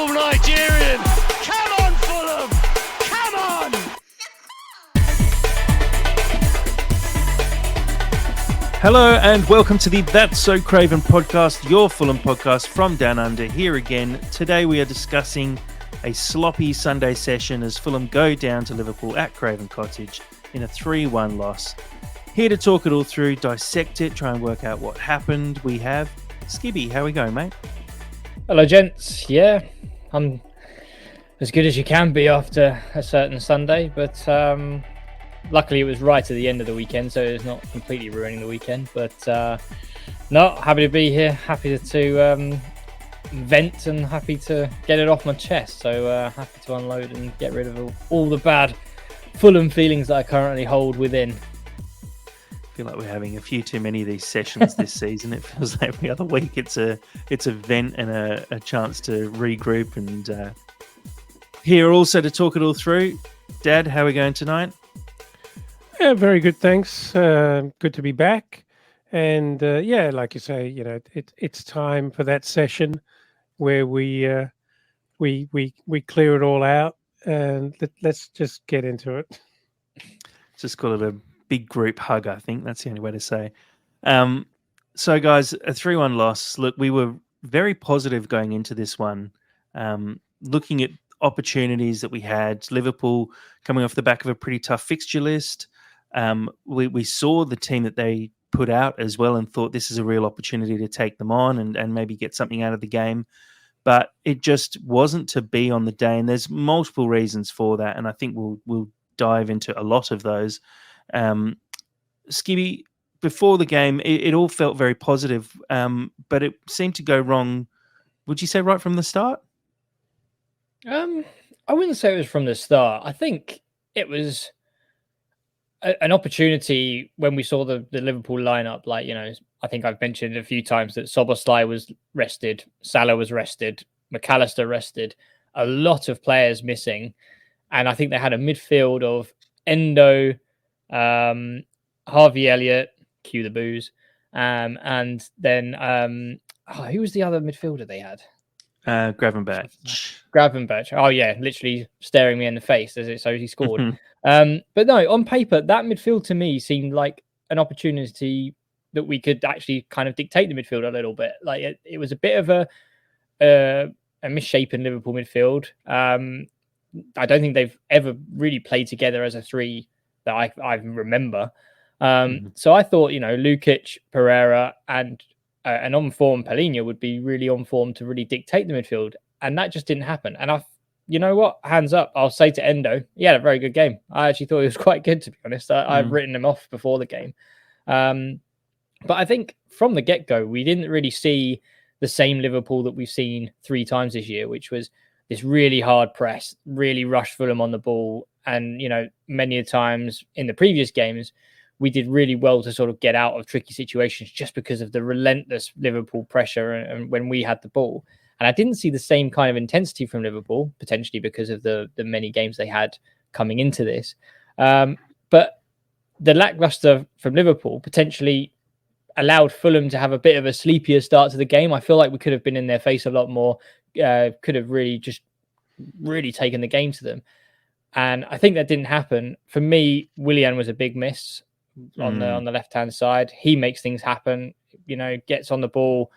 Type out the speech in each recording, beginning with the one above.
beautiful Nigerian. Come on, Fulham. Come on. Hello and welcome to the That's So Craven podcast, your Fulham podcast from Down Under, here again. Today we are discussing a sloppy Sunday session as Fulham go down to Liverpool at Craven Cottage in a 3-1 loss. Here to talk it all through, dissect it, try and work out what happened, we have Skibby. How we going, mate? Hello, gents. Yeah, I'm as good as you can be after a certain Sunday, but luckily it was right at the end of the weekend, so it's not completely ruining the weekend. But no, happy to be here, happy to vent and happy to get it off my chest. So happy to unload and get rid of all the bad Fulham feelings that I currently hold within. I feel like we're having a few too many of these sessions this season. It feels like every other week it's a vent and a chance to regroup and here also to talk it all through. Dad, how are we going tonight? Yeah, very good, thanks. Good to be back. And yeah, like you say, you know, it's time for that session where we clear it all out and let's just get into it. Just call it a big group hug, I think. That's the only way to say. So, guys, a 3-1 loss. Look, we were very positive going into this one, looking at opportunities that we had. Liverpool coming off the back of a pretty tough fixture list. We saw the team that they put out as well and thought this is a real opportunity to take them on and maybe get something out of the game. But it just wasn't to be on the day. And there's multiple reasons for that. And I think we'll dive into a lot of those. Skibby, before the game, it all felt very positive, but it seemed to go wrong. Would you say right from the start? I wouldn't say it was from the start. I think it was an opportunity when we saw the Liverpool lineup. Like, you know, I think I've mentioned a few times that Szoboszlai was rested, Salah was rested, McAllister rested, a lot of players missing, and I think they had a midfield of Endo, Harvey Elliott, cue the booze, and then who was the other midfielder they had? Gravenberch. Oh yeah, literally staring me in the face as he scored. But no, on paper, that midfield to me seemed like an opportunity that we could actually kind of dictate the midfield a little bit. Like it was a bit of a misshapen Liverpool midfield. I don't think they've ever really played together as a three that I remember. So I thought, you know, Lukic, Pereira, and an on-form Palhinha would be really on form to really dictate the midfield. And that just didn't happen. And you know what? Hands up. I'll say to Endo, he had a very good game. I actually thought he was quite good, to be honest. I've written him off before the game. But I think from the get-go, we didn't really see the same Liverpool that we've seen 3 times this year, which was this really hard press, really rushed Fulham on the ball. And, you know, many a times in the previous games, we did really well to sort of get out of tricky situations just because of the relentless Liverpool pressure and when we had the ball. And I didn't see the same kind of intensity from Liverpool, potentially because of the many games they had coming into this. But the lackluster from Liverpool potentially allowed Fulham to have a bit of a sleepier start to the game. I feel like we could have been in their face a lot more, could have really taken the game to them. And I think that didn't happen. For me, Willian was a big miss on the left-hand side. He makes things happen, you know, gets on the ball,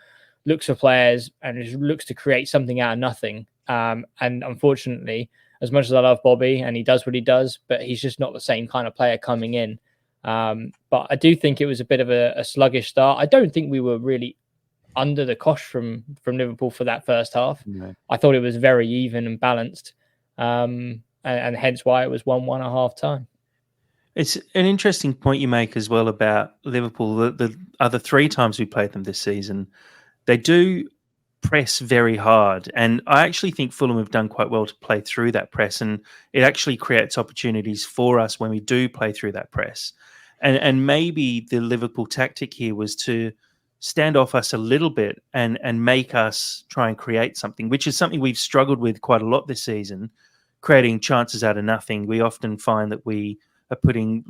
looks for players, and just looks to create something out of nothing. And unfortunately, as much as I love Bobby, and he does what he does, but he's just not the same kind of player coming in. But I do think it was a bit of a sluggish start. I don't think we were really under the cosh from Liverpool for that first half. No. I thought it was very even and balanced. And hence why it was 1-1 at half time. It's an interesting point you make as well about Liverpool. The other 3 times we played them this season, they do press very hard. And I actually think Fulham have done quite well to play through that press. And it actually creates opportunities for us when we do play through that press. And maybe the Liverpool tactic here was to stand off us a little bit and make us try and create something, which is something we've struggled with quite a lot this season, creating chances out of nothing. We often find that we are putting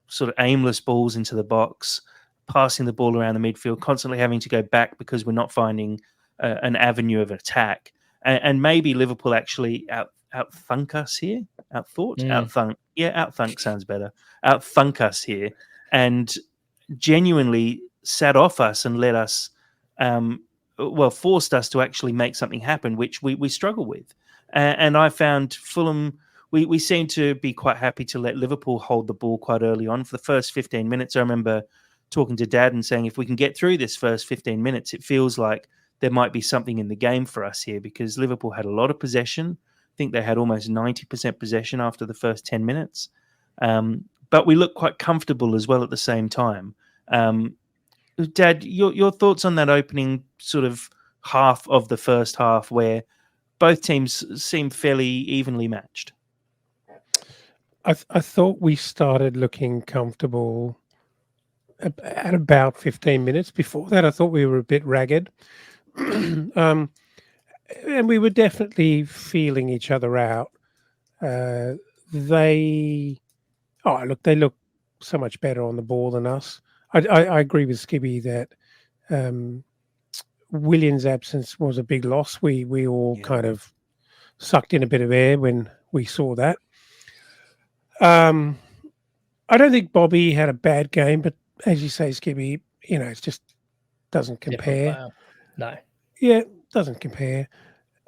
sort of aimless balls into the box, passing the ball around the midfield, constantly having to go back because we're not finding an avenue of attack. and maybe Liverpool actually outthunk us here. Outthunk sounds better. Outthunk us here, and genuinely sat off us and let us, forced us to actually make something happen, which we struggle with. And I found Fulham. We seem to be quite happy to let Liverpool hold the ball quite early on. For the first 15 minutes, I remember talking to Dad and saying, if we can get through this first 15 minutes, it feels like there might be something in the game for us here, because Liverpool had a lot of possession. I think they had almost 90% possession after the first 10 minutes. But we looked quite comfortable as well at the same time. Dad, your thoughts on that opening sort of half of the first half where both teams seem fairly evenly matched? I thought we started looking comfortable at about 15 minutes. Before that, I thought we were a bit ragged. And we were definitely feeling each other out. They look so much better on the ball than us. I agree with Skibby that Williams' absence was a big loss. We all kind of sucked in a bit of air when we saw that. I don't think Bobby had a bad game, but as you say, Skibby, it just doesn't compare. No. Yeah, doesn't compare.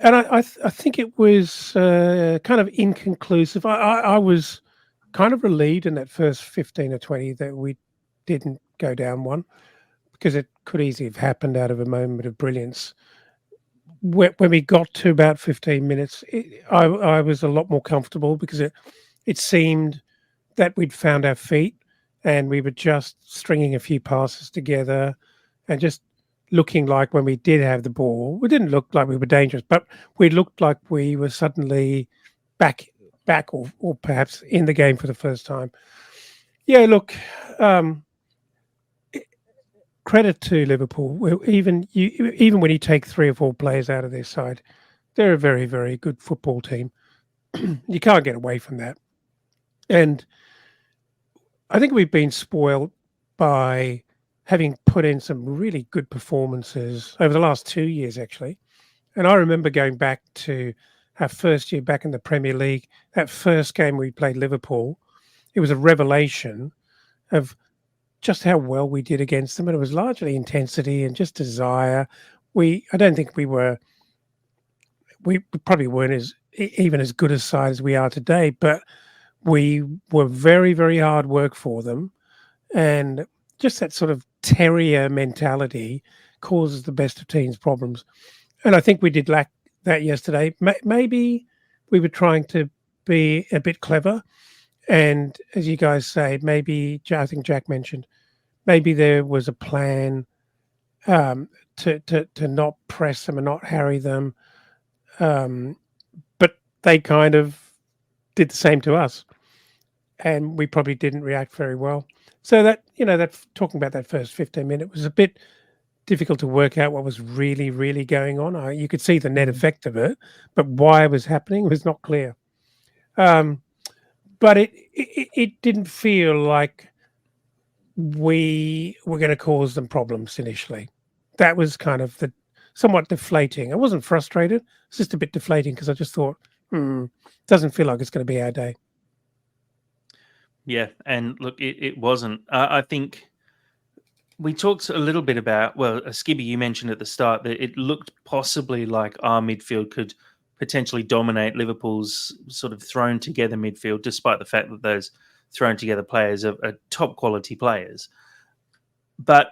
And I think it was kind of inconclusive. I was kind of relieved in that first 15 or 20 that we didn't go down one, because it could easily have happened out of a moment of brilliance. When we got to about 15 minutes, I was a lot more comfortable, because it seemed that we'd found our feet and we were just stringing a few passes together and just looking like, when we did have the ball, we didn't look like we were dangerous, but we looked like we were suddenly back or perhaps in the game for the first time. Yeah, look, credit to Liverpool. Even when you take 3 or 4 players out of their side, they're a very, very good football team. You can't get away from that. And I think we've been spoiled by having put in some really good performances over the last 2 years, actually. And I remember going back to our first year back in the Premier League, that first game we played Liverpool. It was a revelation of just how well we did against them. And it was largely intensity and just desire. I don't think we probably weren't even as good a side as we are today, but we were very, very hard work for them. And just that sort of terrier mentality causes the best of teams' problems. And I think we did lack that yesterday. Maybe we were trying to be a bit clever. And as you guys say, maybe, I think Jack mentioned, maybe there was a plan to not press them and not harry them. But they kind of did the same to us. And we probably didn't react very well. So that talking about that first 15 minutes was a bit difficult to work out what was really, really going on. You could see the net effect of it, but why it was happening was not clear. But it didn't feel like we were going to cause them problems initially. That was kind of somewhat deflating. I wasn't frustrated. It's just a bit deflating, because I just thought, doesn't feel like it's going to be our day. Yeah, and look, it wasn't. I think we talked a little bit about, Skibby, you mentioned at the start that it looked possibly like our midfield could potentially dominate Liverpool's sort of thrown together midfield, despite the fact that those thrown together players are top quality players. But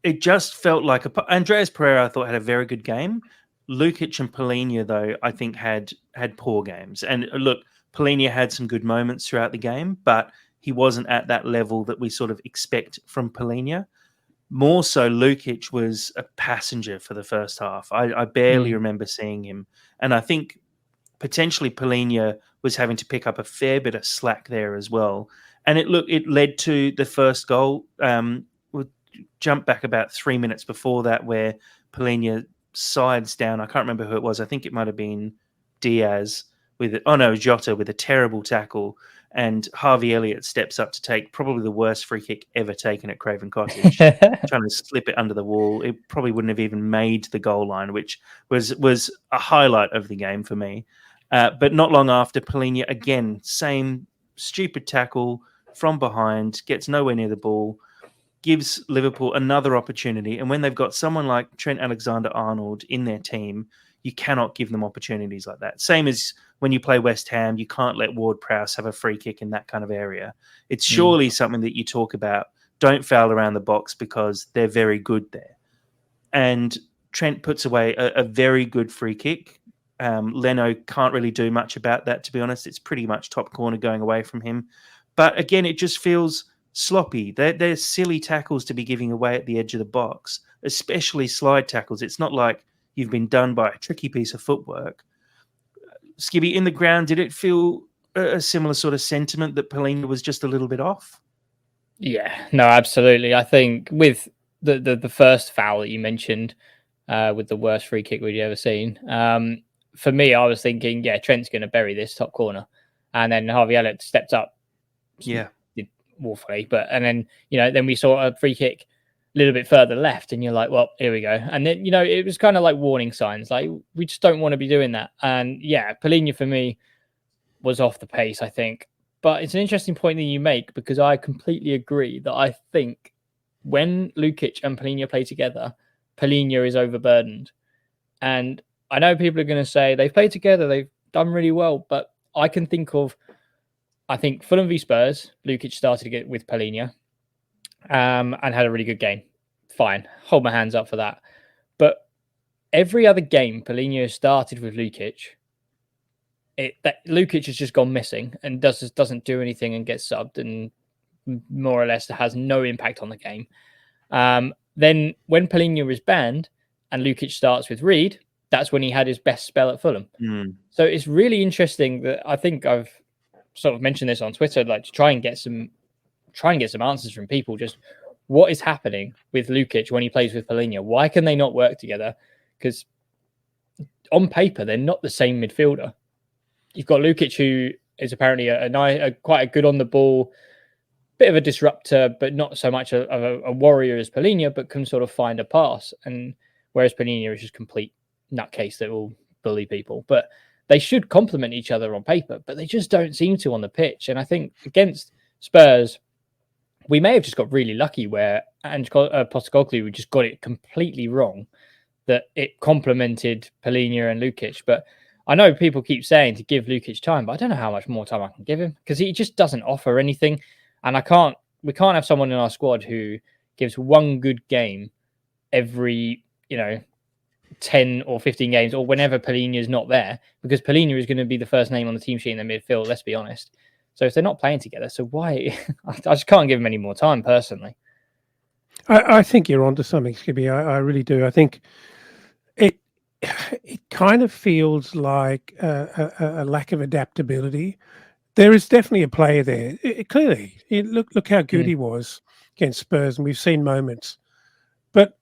it just felt like Andreas Pereira, I thought, had a very good game. Lukic and Polina, though, I think had poor games. And look, Polina had some good moments throughout the game, but he wasn't at that level that we sort of expect from Polina. More so, Lukic was a passenger for the first half. I barely remember seeing him. And I think potentially Polina was having to pick up a fair bit of slack there as well. And it led to the first goal. We'll jump back about 3 minutes before that, where Polina sides down. I can't remember who it was. I think it might have been Diaz Jota with a terrible tackle. and Harvey Elliott steps up to take probably the worst free kick ever taken at Craven Cottage, trying to slip it under the wall. It probably wouldn't have even made the goal line, which was a highlight of the game for me. But not long after, Palhinha, again, same stupid tackle from behind, gets nowhere near the ball, gives Liverpool another opportunity. And when they've got someone like Trent Alexander-Arnold in their team, you cannot give them opportunities like that. Same as when you play West Ham, you can't let Ward-Prowse have a free kick in that kind of area. It's surely something that you talk about. Don't foul around the box because they're very good there. And Trent puts away a very good free kick. Leno can't really do much about that, to be honest. It's pretty much top corner going away from him. But again, it just feels sloppy. They're silly tackles to be giving away at the edge of the box, especially slide tackles. It's not like you've been done by a tricky piece of footwork. Skibby, in the ground, did it feel a similar sort of sentiment that Palhinha was just a little bit off? Yeah, no, absolutely. I think with the first foul that you mentioned, with the worst free kick we'd ever seen, for me, I was thinking, yeah, Trent's going to bury this top corner. And then Harvey Elliott stepped up. Yeah. Did awfully. Then, then we saw a free kick a little bit further left, and you're like, well, here we go. And then, it was kind of like warning signs. Like, we just don't want to be doing that. And yeah, Palhinha for me was off the pace, I think. But it's an interesting point that you make, because I completely agree that I think when Lukic and Palhinha play together, Palhinha is overburdened. And I know people are going to say they've played together, they've done really well, but I can think of, Fulham v Spurs, Lukic started with Palhinha and had a really good game. Fine. Hold my hands up for that. But every other game Palhinha started with Lukic, Lukic has just gone missing and doesn't do anything and gets subbed and more or less has no impact on the game. Then when Palhinha is banned and Lukic starts with Reed, that's when he had his best spell at Fulham. So it's really interesting that I think I've sort of mentioned this on Twitter, like to try and get some answers from people. Just what is happening with Lukic when he plays with Palhinha? Why can they not work together? Because on paper, they're not the same midfielder. You've got Lukic, who is apparently quite a good on the ball, bit of a disruptor, but not so much a warrior as Palhinha, but can sort of find a pass. And whereas Palhinha is just complete nutcase that will bully people. But they should complement each other on paper, but they just don't seem to on the pitch. And I think against Spurs, we may have just got really lucky where Postecoglou just got it completely wrong, that it complemented Palhinha and Lukic. But I know people keep saying to give Lukic time, but I don't know how much more time I can give him, because he just doesn't offer anything. And we can't have someone in our squad who gives one good game every, 10 or 15 games, or whenever Palhinha is not there, because Palhinha is going to be the first name on the team sheet in the midfield, let's be honest. So if they're not playing together, so why? I just can't give him any more time, personally. I think you're onto something, Skibby. I really do. I think it kind of feels like a lack of adaptability. There is definitely a player there. Clearly, look how good he was against Spurs, and we've seen moments. But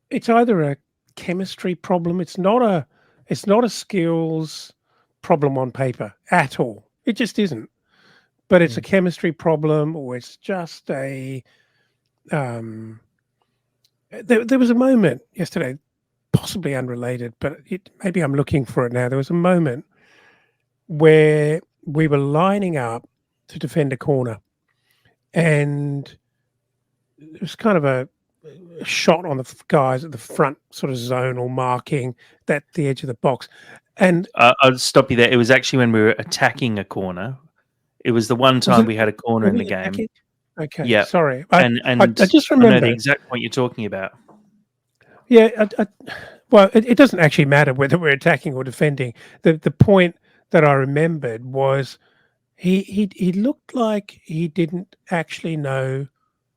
it's either a chemistry problem. It's not a skills problem on paper at all. It just isn't. But it's a chemistry problem, or it's just a. There was a moment yesterday, possibly unrelated, but maybe I'm looking for it now. There was a moment where we were lining up to defend a corner, and it was kind of a shot on the guys at the front sort of zonal marking at the edge of the box. And I'll stop you there. It was actually when we were attacking a corner. It was the one time we had a corner in the game. Okay, yeah. Sorry. I just remember the exact point you're talking about. Yeah, well, it doesn't actually matter whether we're attacking or defending. The point that I remembered was he looked like he didn't actually know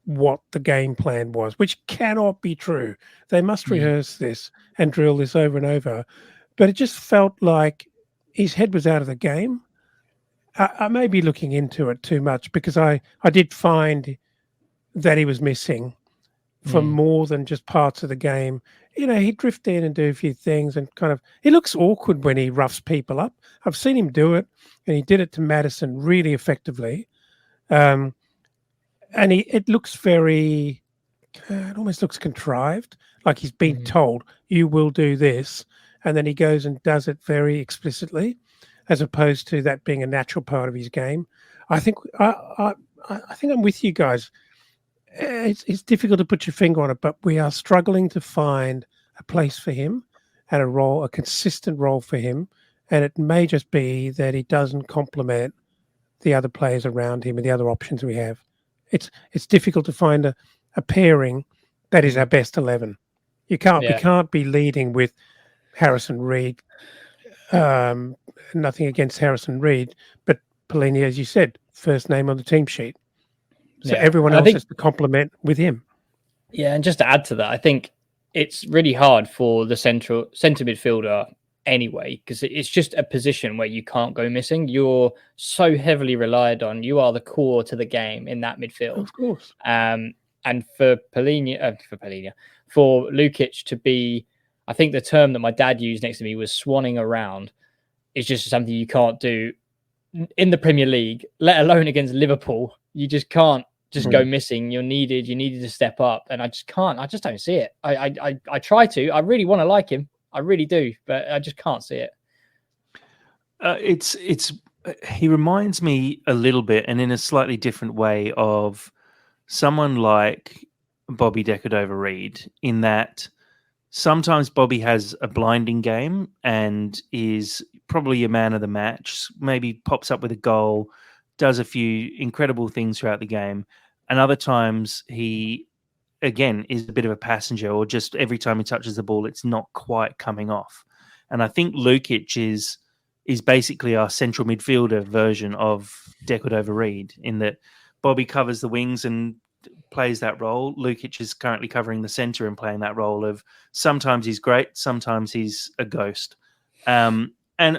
what the game plan was, which cannot be true. They must rehearse this and drill this over and over. But it just felt like his head was out of the game. I may be looking into it too much, because I did find that he was missing for more than just parts of the game. he'd drift in and do a few things and kind of, he looks awkward when he roughs people up. I've seen him do it, and he did it to Maddison really effectively. And it looks very, it almost looks contrived, like he's been told, you will do this. And then he goes and does it very explicitly, as opposed to that being a natural part of his game. I think I think I'm with you guys. It's difficult to put your finger on it, but we are struggling to find a place for him and a consistent role for him. And it may just be that he doesn't complement the other players around him and the other options we have. It's difficult to find a pairing that is our best 11. We can't be leading with Harrison Reed. Nothing against Harrison Reed, but Pelini, as you said, first name on the team sheet. So everyone else has to complement with him. Yeah, and just to add to that, I think it's really hard for the centre midfielder anyway, because it's just a position where you can't go missing. You're so heavily relied on. You are the core to the game in that midfield. Of course. And for Lukic to be, I think the term that my dad used next to me was swanning around. It's just something you can't do in the Premier League, let alone against Liverpool. You just can't go missing. You needed to step up, and I just can't. I just don't see it. I try to. I really want to like him. I really do, but I just can't see it. He reminds me a little bit, and in a slightly different way, of someone like Bobby Decordova-Reid, in that sometimes Bobby has a blinding game and is probably a man of the match, maybe pops up with a goal, does a few incredible things throughout the game. And other times he, again, is a bit of a passenger, or just every time he touches the ball, it's not quite coming off. And I think Lukic is basically our central midfielder version of Decordova-Reid, in that Bobby covers the wings and plays that role. Lukic is currently covering the centre and playing that role of sometimes he's great, sometimes he's a ghost. And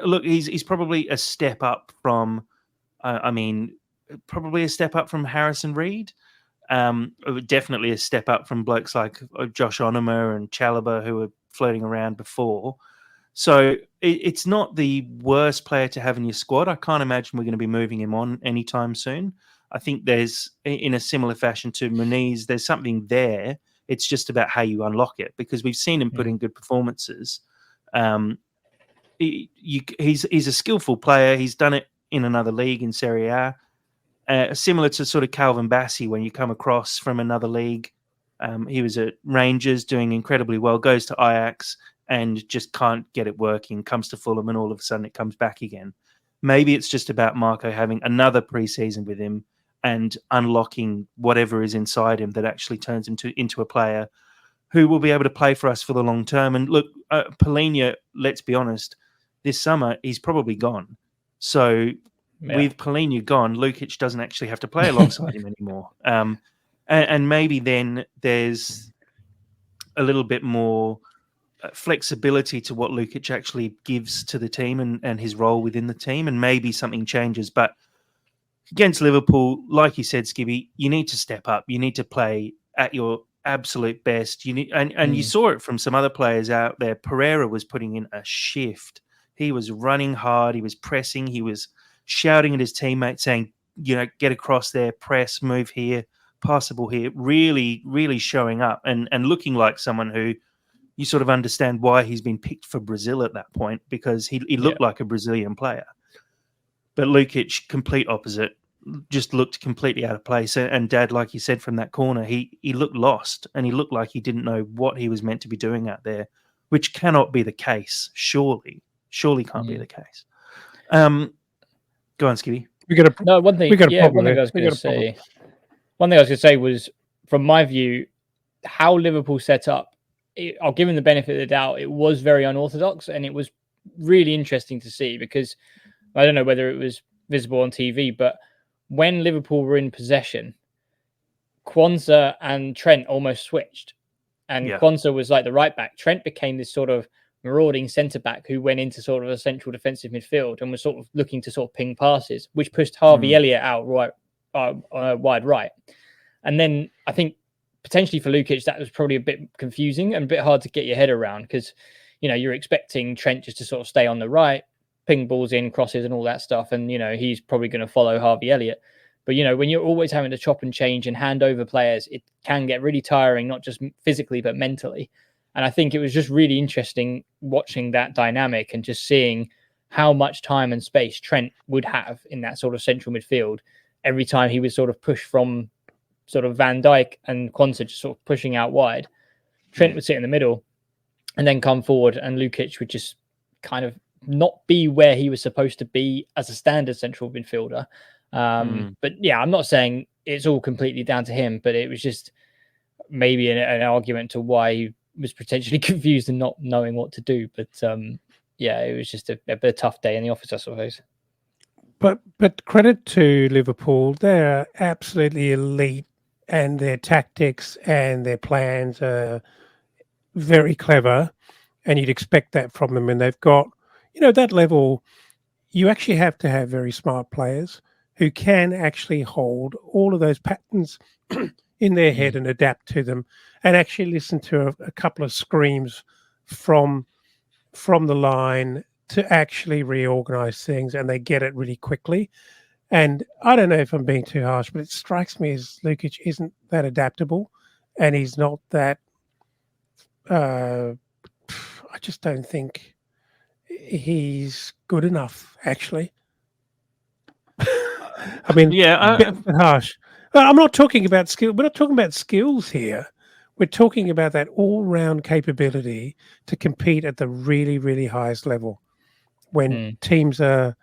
look, he's probably a step up from, probably a step up from Harrison Reed. Definitely a step up from blokes like Josh Onuma and Chalobah, who were floating around before. So it's not the worst player to have in your squad. I can't imagine we're going to be moving him on anytime soon. I think there's, in a similar fashion to Muniz, there's something there. It's just about how you unlock it, because we've seen him put in good performances. He's a skillful player. He's done it in another league, in Serie A. Similar to sort of Calvin Bassey, when you come across from another league. He was at Rangers doing incredibly well, goes to Ajax and just can't get it working, comes to Fulham, and all of a sudden it comes back again. Maybe it's just about Marco having another pre-season with him and unlocking whatever is inside him that actually turns him into a player who will be able to play for us for the long term. And look, Pelini, let's be honest, this summer he's probably gone. So with Pelini gone, Lukic doesn't actually have to play alongside him anymore. And maybe then there's a little bit more flexibility to what Lukic actually gives to the team and his role within the team, and maybe something changes. But against Liverpool, like you said, Skibby, you need to step up. You need to play at your absolute best. You need, and you saw it from some other players out there. Pereira was putting in a shift. He was running hard. He was pressing. He was shouting at his teammates, saying, get across there, press, move here, pass the ball here. Really, really showing up and looking like someone who you sort of understand why he's been picked for Brazil at that point, because he looked like a Brazilian player. But Lukic, complete opposite, just looked completely out of place. And Dad, like you said, from that corner, he looked lost, and he looked like he didn't know what he was meant to be doing out there, which cannot be the case. Surely can't be the case. Go on, Skibby. One thing I was going to say was, from my view, how Liverpool set up, I'll give him the benefit of the doubt. It was very unorthodox, and it was really interesting to see, because I don't know whether it was visible on TV, but when Liverpool were in possession, Kwanzaa and Trent almost switched. And Kwanzaa was like the right back. Trent became this sort of marauding centre-back who went into sort of a central defensive midfield and was sort of looking to sort of ping passes, which pushed Harvey Elliott out wide right. And then I think potentially for Lukic, that was probably a bit confusing and a bit hard to get your head around because, you're expecting Trent just to sort of stay on the right, ping balls in, crosses and all that stuff. And, he's probably going to follow Harvey Elliott. But, when you're always having to chop and change and hand over players, it can get really tiring, not just physically, but mentally. And I think it was just really interesting watching that dynamic and just seeing how much time and space Trent would have in that sort of central midfield every time he was sort of pushed from sort of Van Dijk and Quansah just sort of pushing out wide. Trent would sit in the middle and then come forward, and Lukic would just kind of not be where he was supposed to be as a standard central midfielder. But yeah, I'm not saying it's all completely down to him, but it was just maybe an argument to why he was potentially confused and not knowing what to do. But yeah, it was just a bit of a tough day in the office, I suppose. But credit to Liverpool, they're absolutely elite, and their tactics and their plans are very clever, and you'd expect that from them. And they've got, that level. You actually have to have very smart players who can actually hold all of those patterns in their head and adapt to them, and actually listen to a couple of screams from the line to actually reorganize things, and they get it really quickly. And I don't know if I'm being too harsh, but it strikes me as Lukic isn't that adaptable, and he's not that. I just don't think he's good enough, actually. I mean, a bit harsh. I'm not talking about skill. We're not talking about skills here. We're talking about that all-round capability to compete at the really, really highest level when teams are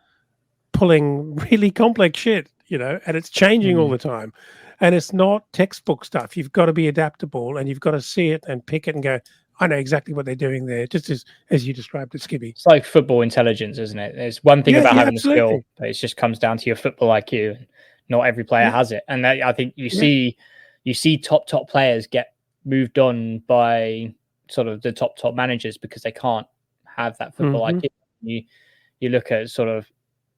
pulling really complex shit, and it's changing all the time. And it's not textbook stuff. You've got to be adaptable, and you've got to see it and pick it and go, I know exactly what they're doing there, just as you described it, Skibby. It's like football intelligence, isn't it? There's one thing about having the skill, but it just comes down to your football IQ. Not every player has it. And I think you see top players get moved on by sort of the top managers because they can't have that football IQ. You look at sort of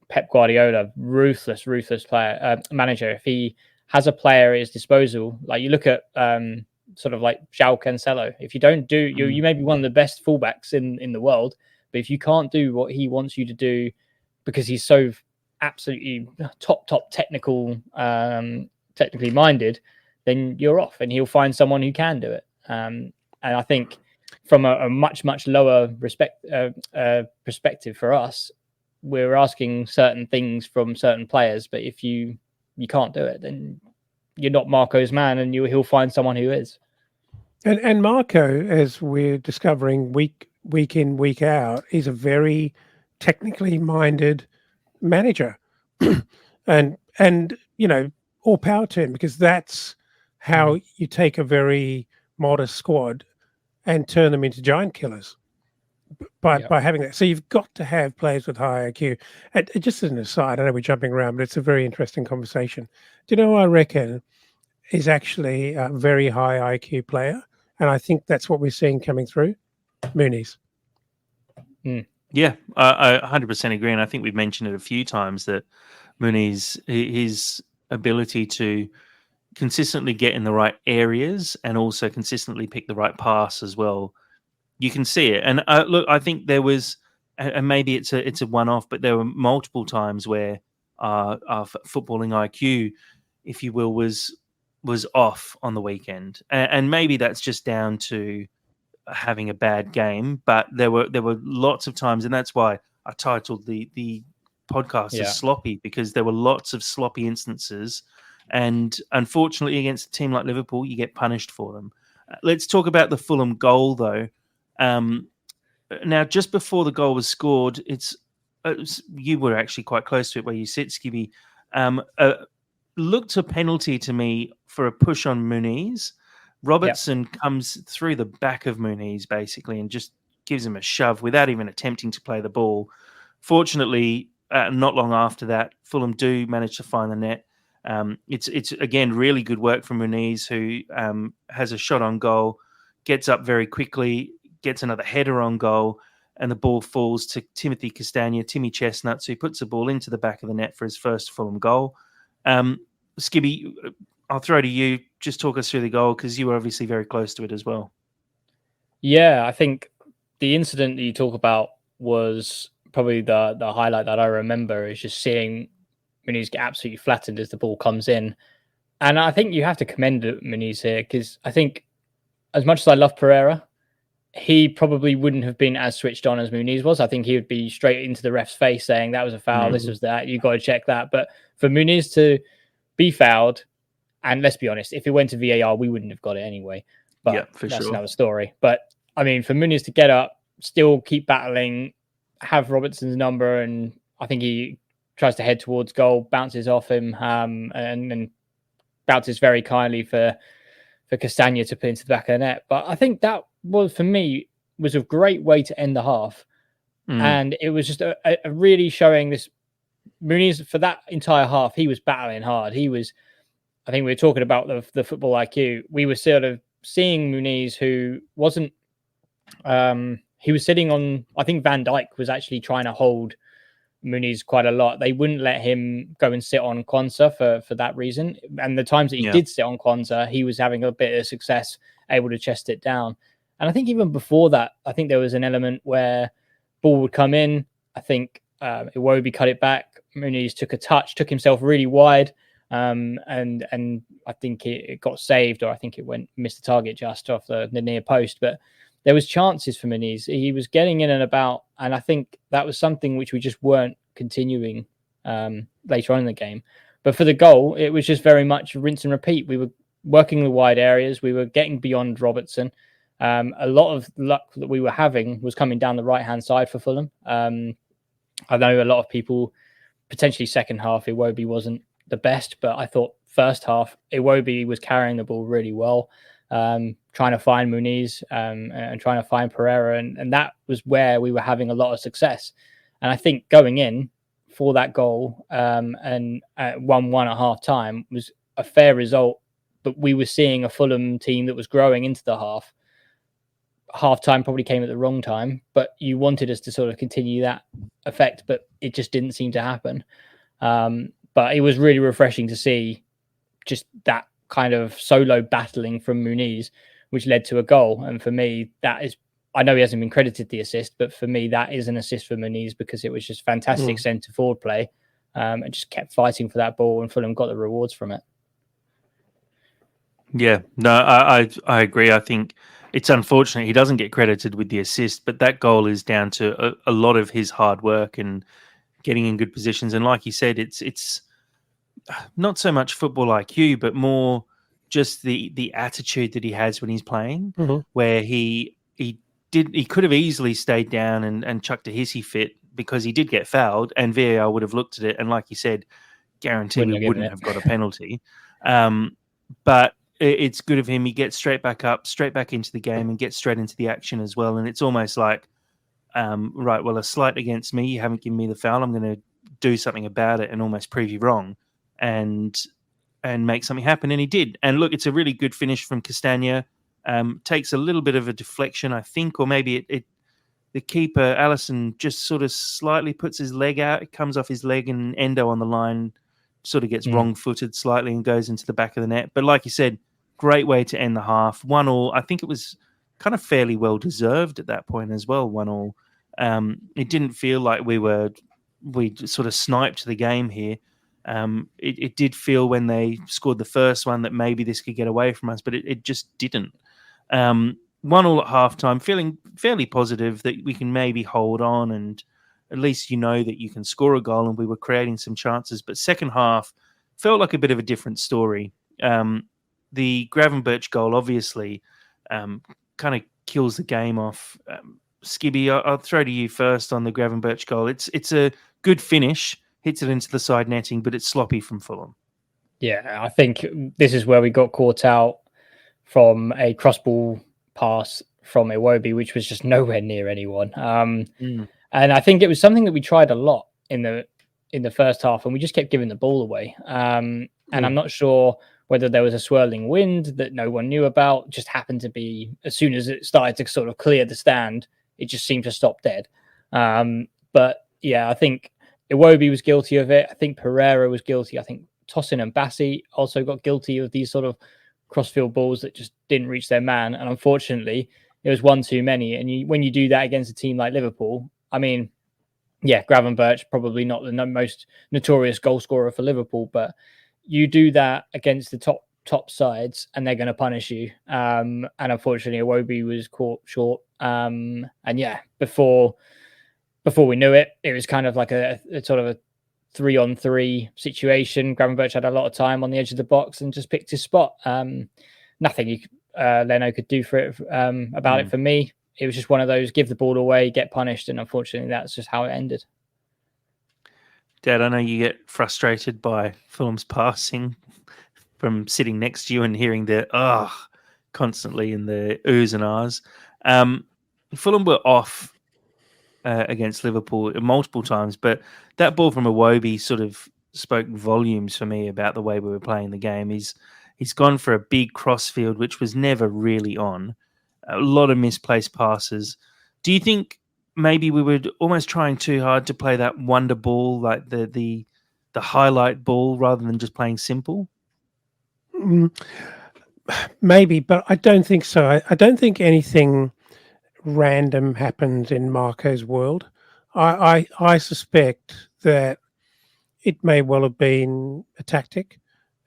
Pep Guardiola, ruthless player manager. If he has a player at his disposal, like you look at sort of like João Cancelo. If you don't do, you may be one of the best fullbacks in the world, but if you can't do what he wants you to do because he's so absolutely top technically minded, then you're off, and he'll find someone who can do it. And I think from a much lower perspective for us, we're asking certain things from certain players, but if you can't do it, then you're not Marco's man, and he'll find someone who is. And Marco, as we're discovering week in, week out, is a very technically minded manager. and all power to him, because that's how you take a very modest squad and turn them into giant killers by having that. So you've got to have players with high IQ. And just as an aside, I know we're jumping around, but it's a very interesting conversation. Do you know who I reckon is actually a very high IQ player? And I think that's what we're seeing coming through. Muniz. Yeah, I 100% agree. And I think we've mentioned it a few times that Muniz, his ability to consistently get in the right areas and also consistently pick the right pass as well. You can see it. And look, I think there was, and maybe it's a one-off, but there were multiple times where our footballing IQ, if you will, was off on the weekend. And maybe that's just down to having a bad game, but there were lots of times, and that's why I titled the podcast as sloppy, because there were lots of sloppy instances, and unfortunately against a team like Liverpool you get punished for them. Let's talk about the Fulham goal though. Now just before the goal was scored, you were actually quite close to it where you sit, Skibby. Looked a penalty to me for a push on Muniz. Robertson comes through the back of Muniz basically and just gives him a shove without even attempting to play the ball. Fortunately, not long after that, Fulham do manage to find the net. It's again really good work from Muniz, who has a shot on goal, gets up very quickly, gets another header on goal, and the ball falls to Timmy Chestnuts, who puts the ball into the back of the net for his first Fulham goal. Skibby, I'll throw to you. just talk us through the goal, because you were obviously very close to it as well. Yeah, I think the incident that you talk about was probably the highlight that I remember, is just seeing Muniz get absolutely flattened as the ball comes in. And I think you have to commend Muniz here, because I think as much as I love Pereira, he probably wouldn't have been as switched on as Muniz was. I think he would be straight into the ref's face saying that was a foul, this was that, you got to check that. But for Muniz to be fouled, and let's be honest, if it went to VAR, we wouldn't have got it anyway. But yeah, for that's sure. another story. But I mean, for Muniz to get up, still keep battling, have Robertson's number, and I think he tries to head towards goal, bounces off him, and bounces very kindly for Castagna to put into the back of the net. But I think that was, for me, was a great way to end the half. And it was just a really showing this Muniz for that entire half. He was battling hard. He was, I think we were talking about the football IQ. We were sort of seeing Muniz, who wasn't, he was sitting on, I think Van Dijk was actually trying to hold Muniz quite a lot. They wouldn't let him go and sit on Kwanzaa for that reason. And the times that he did sit on Kwanzaa, he was having a bit of success, able to chest it down. And I think even before that, I think there was an element where ball would come in. I think Iwobi cut it back. Muniz took a touch, took himself really wide. And I think it got saved, or I think it missed the target just off the near post. But there was chances for Muniz. He was getting in and about, and I think that was something which we just weren't continuing later on in the game. But for the goal, it was just very much rinse and repeat. We were working the wide areas. We were getting beyond Robertson. A lot of luck that we were having was coming down the right-hand side for Fulham. I know a lot of people, potentially second half, Iwobi wasn't the best, but I thought first half, Iwobi was carrying the ball really well, trying to find Muniz and trying to find Pereira. And that was where we were having a lot of success. And I think going in for that goal and 1-1 at half time was a fair result, but we were seeing a Fulham team that was growing into the half. Half time probably came at the wrong time, but you wanted us to sort of continue that effect, but it just didn't seem to happen. But it was really refreshing to see just that kind of solo battling from Muniz, which led to a goal. And for me, that is, I know he hasn't been credited the assist, but for me, that is an assist for Muniz, because it was just fantastic centre forward play and just kept fighting for that ball, and Fulham got the rewards from it. Yeah, no, I agree. I think it's unfortunate he doesn't get credited with the assist, but that goal is down to a lot of his hard work and getting in good positions. And like you said, it's not so much football IQ, but more just the attitude that he has when he's playing, where he could have easily stayed down and chucked a hissy fit, because he did get fouled, and VAR would have looked at it, and like you said, guarantee we wouldn't have got a penalty. But it's good of him. He gets straight back up, straight back into the game, and gets straight into the action as well. And it's almost like, right, well, a slight against me. You haven't given me the foul. I'm going to do something about it and almost prove you wrong, and make something happen. And he did. And look, it's a really good finish from Castagna. Takes a little bit of a deflection, I think, or maybe the keeper, Allison, just sort of slightly puts his leg out. It comes off his leg, and Endo on the line sort of gets wrong-footed slightly and goes into the back of the net. But like you said, great way to end the half. 1-1. I think it was kind of fairly well deserved at that point as well. 1-1. It didn't feel like we sort of sniped the game here. It did feel when they scored the first one that maybe this could get away from us, but it just didn't. 1-1 at halftime, feeling fairly positive that we can maybe hold on, and at least you know that you can score a goal, and we were creating some chances. But second half felt like a bit of a different story. The Gravenberch goal obviously kind of kills the game off. Skibby, I'll throw to you first on the Gravenberch goal. It's a good finish, hits it into the side netting, but it's sloppy from Fulham. Yeah, I think this is where we got caught out from a cross-ball pass from Iwobi, which was just nowhere near anyone. And I think it was something that we tried a lot in the first half, and we just kept giving the ball away. And I'm not sure whether there was a swirling wind that no one knew about, just happened to be, as soon as it started to sort of clear the stand, it just seemed to stop dead. But yeah, I think Iwobi was guilty of it. I think Pereira was guilty. I think Tosin and Bassi also got guilty of these sort of crossfield balls that just didn't reach their man. And unfortunately, it was one too many. And when you do that against a team like Liverpool, I mean, yeah, Gravenberch, probably not the most notorious goal scorer for Liverpool, but you do that against the top sides and they're going to punish you. And unfortunately, Iwobi was caught short. And yeah, before we knew it, it was kind of like a sort of a 3-on-3 situation. Gravenberch had a lot of time on the edge of the box and just picked his spot. Nothing Leno could do for it about it for me. It was just one of those, give the ball away, get punished. And unfortunately, that's just how it ended. Dad, I know you get frustrated by Fulham's passing from sitting next to you and hearing the constantly in the oohs and ahs. Fulham were off against Liverpool multiple times, but that ball from Iwobi sort of spoke volumes for me about the way we were playing the game. He's gone for a big crossfield, which was never really on. A lot of misplaced passes. Do you think maybe we were almost trying too hard to play that wonder ball, like the highlight ball, rather than just playing simple? Maybe, but I don't think so. I don't think anything random happens in Marco's world. I suspect that it may well have been a tactic.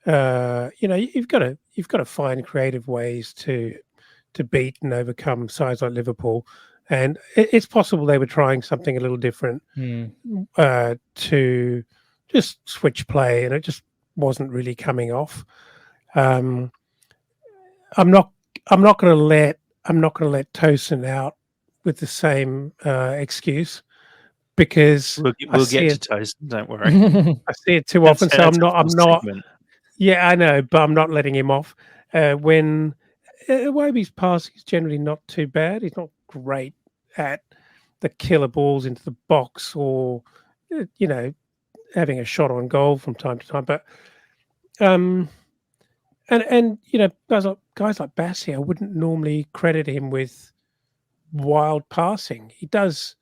You've got to find creative ways to beat and overcome sides like Liverpool, and it's possible they were trying something a little different to just switch play, and it just wasn't really coming off. I'm not going to let Tosin out with the same excuse, because we'll get to Tosin. Don't worry. I see it too often, so I'm not. Yeah, I know, but I'm not letting him off. When Iwobi's passing is generally not too bad. He's not great at the killer balls into the box or having a shot on goal from time to time, but and guys like Bassi, I wouldn't normally credit him with wild passing. He does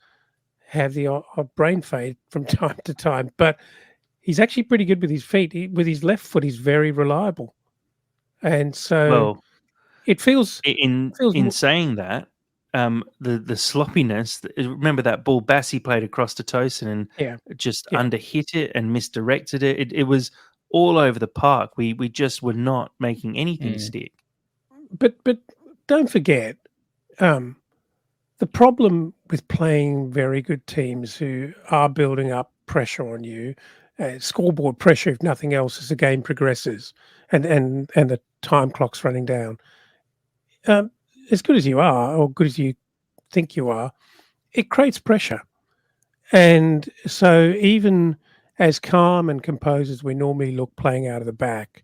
have the odd brain fade from time to time, but he's actually pretty good with his feet. With his left foot, he's very reliable, and so it feels. In saying that, the sloppiness. Remember that ball Bassi played across to Tosin and just underhit it and misdirected it. It was all over the park. We just were not making anything stick. But don't forget, the problem with playing very good teams who are building up pressure on you, scoreboard pressure if nothing else, as the game progresses and the time clock's running down. As good as you are, or good as you think you are, it creates pressure. And so even as calm and composed as we normally look playing out of the back,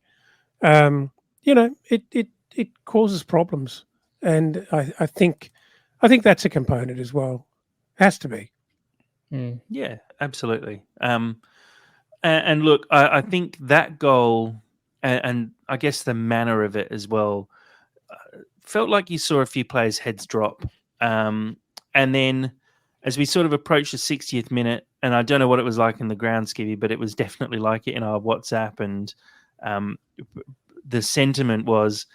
it causes problems. And I think that's a component as well. Has to be. Yeah, absolutely. And look, I think that goal and I guess the manner of it as well felt like you saw a few players' heads drop. And then as we sort of approached the 60th minute, and I don't know what it was like in the ground, Skivvy, but it was definitely like it in our WhatsApp. And the sentiment was,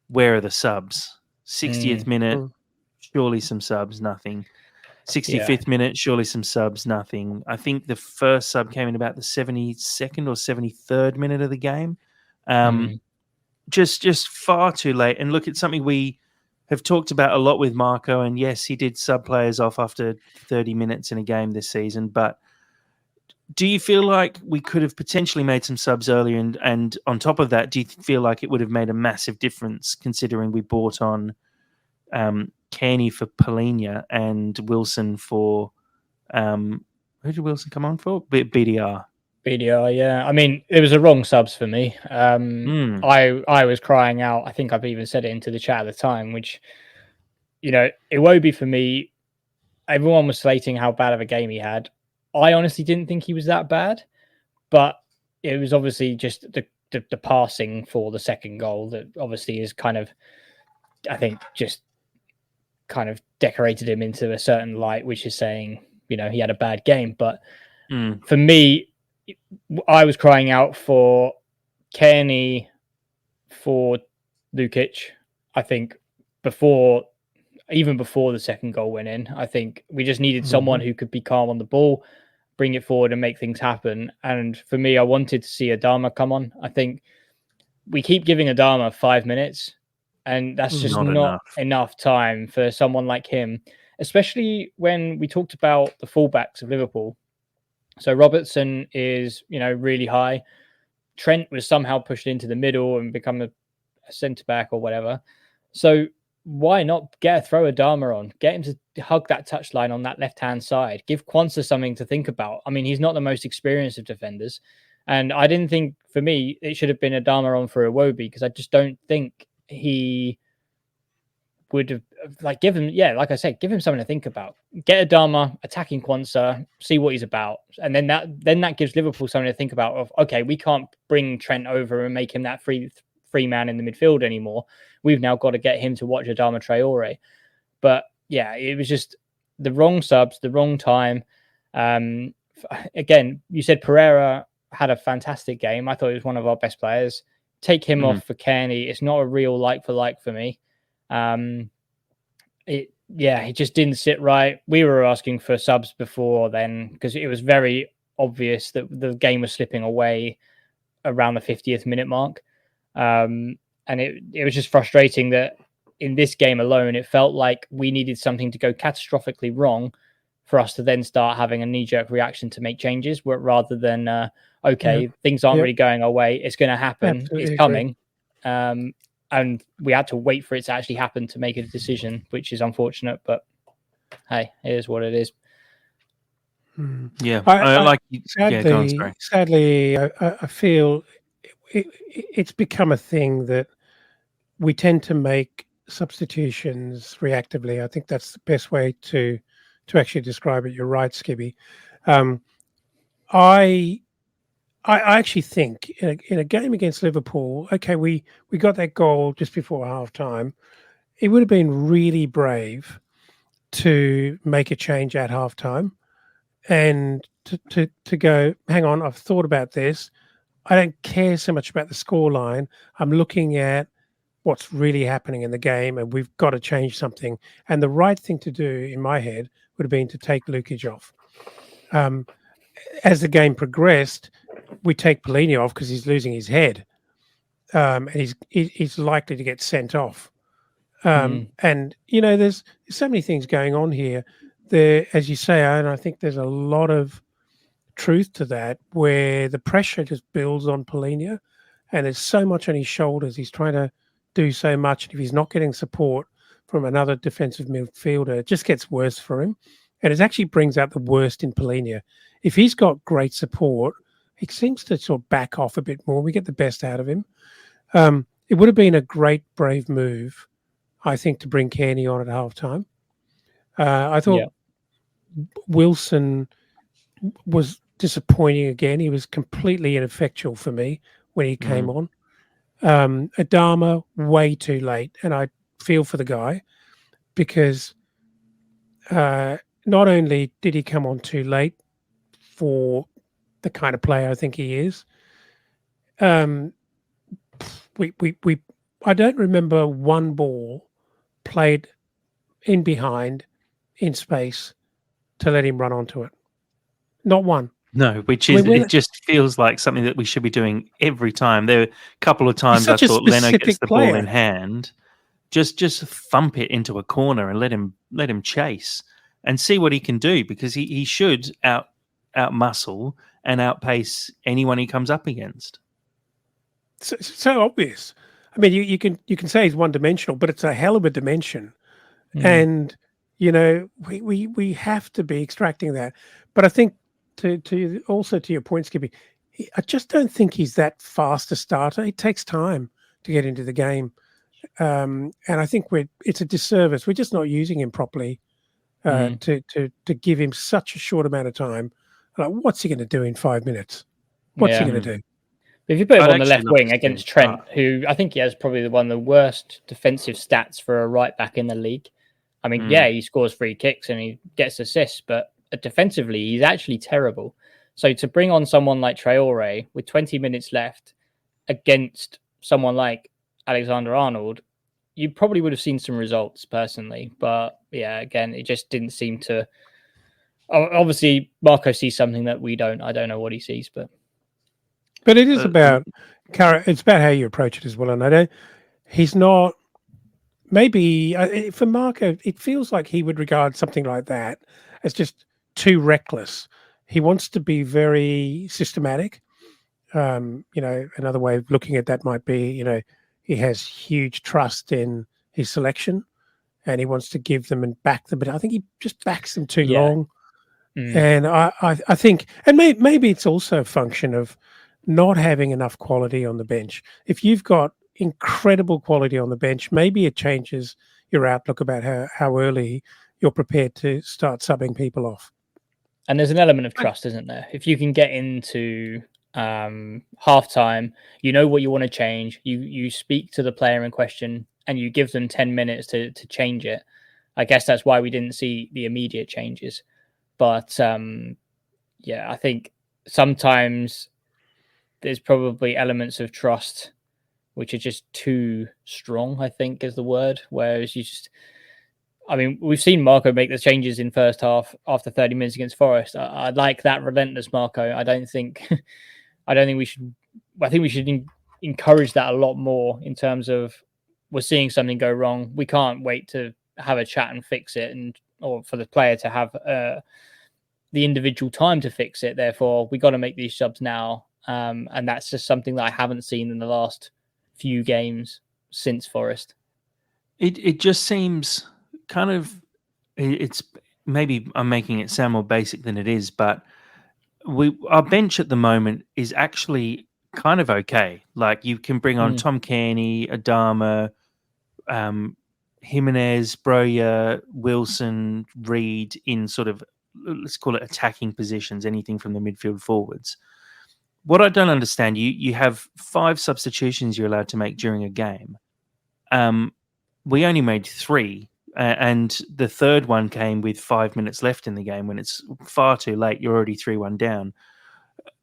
where are the subs? 60th minute, surely some subs, nothing. 65th minute, surely some subs, nothing. I think the first sub came in about the 72nd or 73rd minute of the game. Just far too late. And look, it's something we have talked about a lot with Marco. And yes, he did sub players off after 30 minutes in a game this season. But do you feel like we could have potentially made some subs earlier? And on top of that, do you feel like it would have made a massive difference considering we bought on Kearney for Polina and Wilson for who did Wilson come on for? BDR. BDR, yeah. I mean, it was a wrong subs for me. I was crying out. I think I've even said it into the chat at the time, which, Iwobi for me, everyone was slating how bad of a game he had. I honestly didn't think he was that bad, but it was obviously just the passing for the second goal that obviously is kind of, I think, just kind of decorated him into a certain light, which is saying, he had a bad game. But for me, I was crying out for Kearney for Lukic. I think even before the second goal went in, I think we just needed someone who could be calm on the ball, bring it forward and make things happen. And for me, I wanted to see Adama come on. I think we keep giving Adama 5 minutes, and that's just not enough time for someone like him, especially when we talked about the fullbacks of Liverpool. So Robertson is, really high. Trent was somehow pushed into the middle and become a centre back or whatever. So why not throw Adama on? Get him to hug that touchline on that left-hand side. Give Quansah something to think about. I mean, he's not the most experienced of defenders. And I didn't think, for me, it should have been Adama on for Iwobi, because I just don't think he would have, give him something to think about. Get Adama attacking Quansah, see what he's about. And then that gives Liverpool something to think about of, okay, we can't bring Trent over and make him that free man in the midfield anymore. We've now got to get him to watch Adama Traore. But yeah, it was just the wrong subs, the wrong time. Again, you said Pereira had a fantastic game. I thought he was one of our best players. Take him off for Kearney. It's not a real like for like for me. He just didn't sit right. We were asking for subs before then because it was very obvious that the game was slipping away around the 50th minute mark. And it was just frustrating that in this game alone, it felt like we needed something to go catastrophically wrong for us to then start having a knee-jerk reaction to make changes, rather than, things aren't really going our way. It's going to happen. Absolutely it's coming. And we had to wait for it to actually happen to make a decision, which is unfortunate. But, hey, it is what it is. Yeah. Sadly, I feel it's become a thing that we tend to make substitutions reactively. I think that's the best way to actually describe it. You're right, Skibby. I actually think in a game against Liverpool, okay, we got that goal just before half time. It would have been really brave to make a change at half time and to go, hang on, I've thought about this. I don't care so much about the scoreline. I'm looking at what's really happening in the game, and we've got to change something. And the right thing to do, in my head, would have been to take Lukic off. As the game progressed, we take Polini off because he's losing his head, and he's likely to get sent off. And there's so many things going on here. There, as you say, and I think there's a lot of truth to that, where the pressure just builds on Polini, and there's so much on his shoulders. He's trying to do so much, and if he's not getting support from another defensive midfielder, it just gets worse for him. And it actually brings out the worst in Polini. If he's got great support, he seems to sort of back off a bit more. We get the best out of him. It would have been a great, brave move, I think, to bring Kearney on at halftime. I thought Wilson was disappointing again. He was completely ineffectual for me when he came on. Adama, way too late. And I feel for the guy because not only did he come on too late for the kind of player I think he is, I don't remember one ball played in behind in space to let him run onto it. Not one. No, it just feels like something that we should be doing every time. There were a couple of times I thought Leno gets the ball in hand, just thump it into a corner and let him chase and see what he can do, because he should out muscle and outpace anyone he comes up against. So obvious. I mean, you can say he's one dimensional, but it's a hell of a dimension, and we have to be extracting that. But I think to your point, Skippy, I just don't think he's that fast a starter. It takes time to get into the game, and I think it's a disservice. We're just not using him properly to give him such a short amount of time. Like, what's he going to do in 5 minutes? What's he going to do? If you put him on the left wing against Trent, who I think he has probably one of the worst defensive stats for a right back in the league. I mean, he scores free kicks and he gets assists, but defensively, he's actually terrible. So to bring on someone like Traore with 20 minutes left against someone like Alexander-Arnold, you probably would have seen some results personally. But yeah, again, it just didn't seem to. Obviously, Marco sees something that we don't. I don't know what he sees, but it is about it's about how you approach it as well. And I don't. He's not. Maybe for Marco, it feels like he would regard something like that as just too reckless. He wants to be very systematic. Another way of looking at that might be, he has huge trust in his selection and he wants to give them and back them, but I think he just backs them too long. And I think, and maybe it's also a function of not having enough quality on the bench. If you've got incredible quality on the bench, maybe it changes your outlook about how early you're prepared to start subbing people off. And there's an element of trust, isn't there? If you can get into halftime, you know what you want to change, you speak to the player in question and you give them 10 minutes to change it. I guess that's why we didn't see the immediate changes. But I think sometimes there's probably elements of trust which are just too strong, I think is the word. Whereas we've seen Marco make the changes in first half after 30 minutes against Forest. I like that relentless Marco. I think we should. I think we should encourage that a lot more in terms of we're seeing something go wrong. We can't wait to have a chat and fix it, or for the player to have the individual time to fix it. Therefore, we got to make these subs now, and that's just something that I haven't seen in the last few games since Forest. It just seems kind of, it's maybe I'm making it sound more basic than it is, but our bench at the moment is actually kind of okay. Like you can bring on Tom Kearney, Adama, Jimenez, Broja, Wilson, Reed in sort of, let's call it attacking positions, anything from the midfield forwards. What I don't understand, you have 5 substitutions you're allowed to make during a game. We only made 3, and the third one came with 5 minutes left in the game when it's far too late. You're already 3-1 down.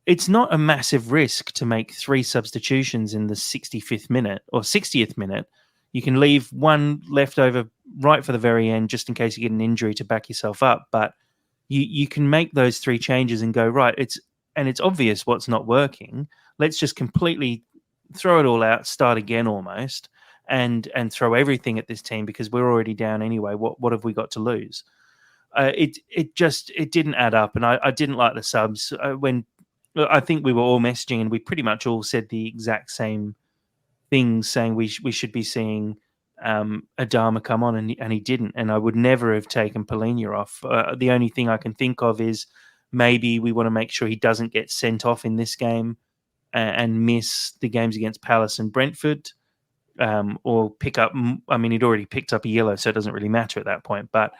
It's not a massive risk to make 3 substitutions in the 65th minute or 60th minute. You can leave one left over right for the very end just in case you get an injury to back yourself up. But you can make those 3 changes and go, right, it's obvious what's not working. Let's just completely throw it all out, start again almost, and throw everything at this team because we're already down anyway. What have we got to lose? It didn't add up, and I didn't like the subs. When I think we were all messaging and we pretty much all said the exact same things, saying we should be seeing Adama come on, and he didn't. And I would never have taken Polina off. The only thing I can think of is maybe we want to make sure he doesn't get sent off in this game and miss the games against Palace and Brentford, or pick up. I mean, he'd already picked up a yellow, so it doesn't really matter at that point. But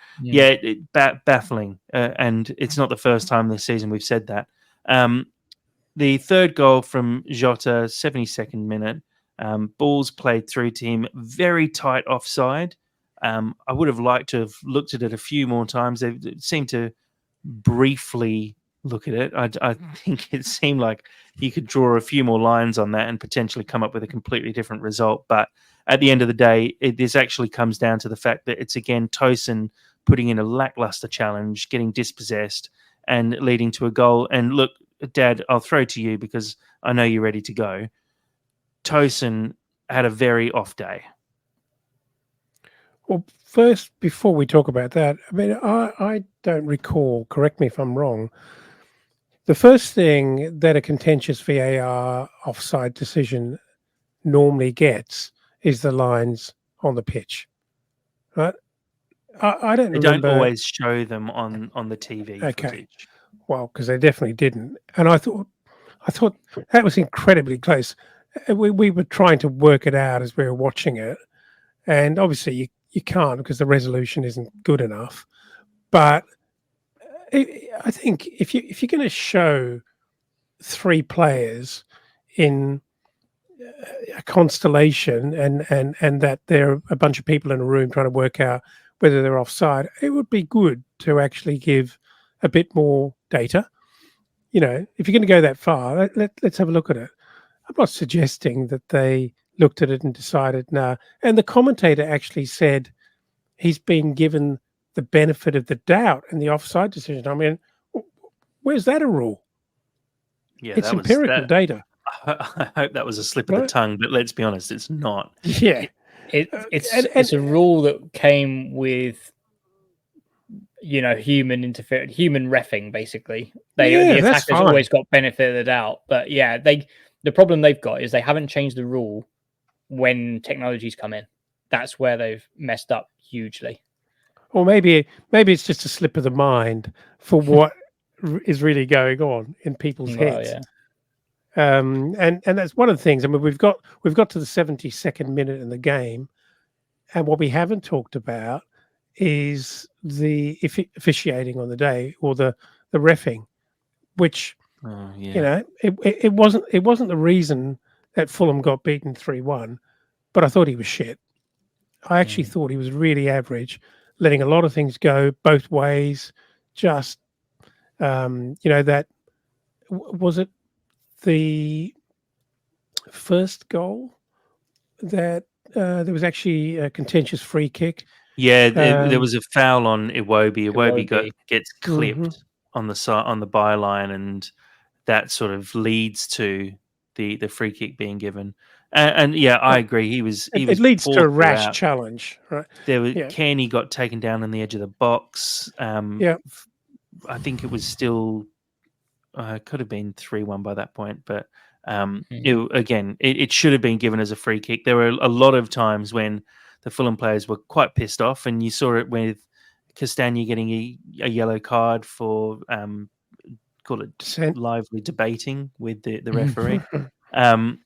baffling. And it's not the first time this season we've said that. The third goal from Jota, 72nd minute. Balls played through to him, very tight offside. I would have liked to have looked at it a few more times. They seemed to briefly look at it. I think it seemed like you could draw a few more lines on that and potentially come up with a completely different result. But at the end of the day, this actually comes down to the fact that it's again Tosin putting in a lackluster challenge, getting dispossessed and leading to a goal. And look, Dad, I'll throw to you because I know you're ready to go. Tosin had a very off day. Well, first, before we talk about that, I mean, I don't recall, correct me if I'm wrong, the first thing that a contentious VAR offside decision normally gets is the lines on the pitch. Right? I don't remember. They don't always show them on the TV footage. Well, because they definitely didn't. And I thought that was incredibly close. We were trying to work it out as we were watching it. And obviously you can't because the resolution isn't good enough. But I think if you're going to show 3 players in a constellation and that there are a bunch of people in a room trying to work out whether they're offside, it would be good to actually give a bit more data. You know, if you're going to go that far, let's have a look at it. I'm not suggesting that they looked at it and decided, nah. And the commentator actually said he's been given the benefit of the doubt in the offside decision. I mean, where's that a rule? Yeah, It's that was empirical that. data. I hope that was a slip of the Right. tongue, but let's be honest, it's not. Yeah. It's a rule that came with human reffing, basically. The that's attackers fine. always got benefit of the doubt, but yeah, the problem they've got is they haven't changed the rule when technology's come in. That's where they've messed up hugely. Or maybe it's just a slip of the mind for what is really going on in people's heads. Yeah. And that's one of the things. I mean, we've got to the 72nd minute in the game, and what we haven't talked about is the officiating on the day, or the reffing, which it wasn't the reason that Fulham got beaten 3-1, but I thought he was shit. I actually thought he was really average, letting a lot of things go both ways. Just that was it. The first goal that there was actually a contentious free kick. Yeah, there was a foul on Iwobi. Iwobi gets clipped on the side, on the byline, and that sort of leads to the free kick being given. And yeah, I agree. It leads to a rash challenge, right? Kearney got taken down on the edge of the box. I think it was still could have been 3-1 by that point, but it should have been given as a free kick. There were a lot of times when the Fulham players were quite pissed off, and you saw it with Castagna getting a yellow card for call it lively debating with the referee. And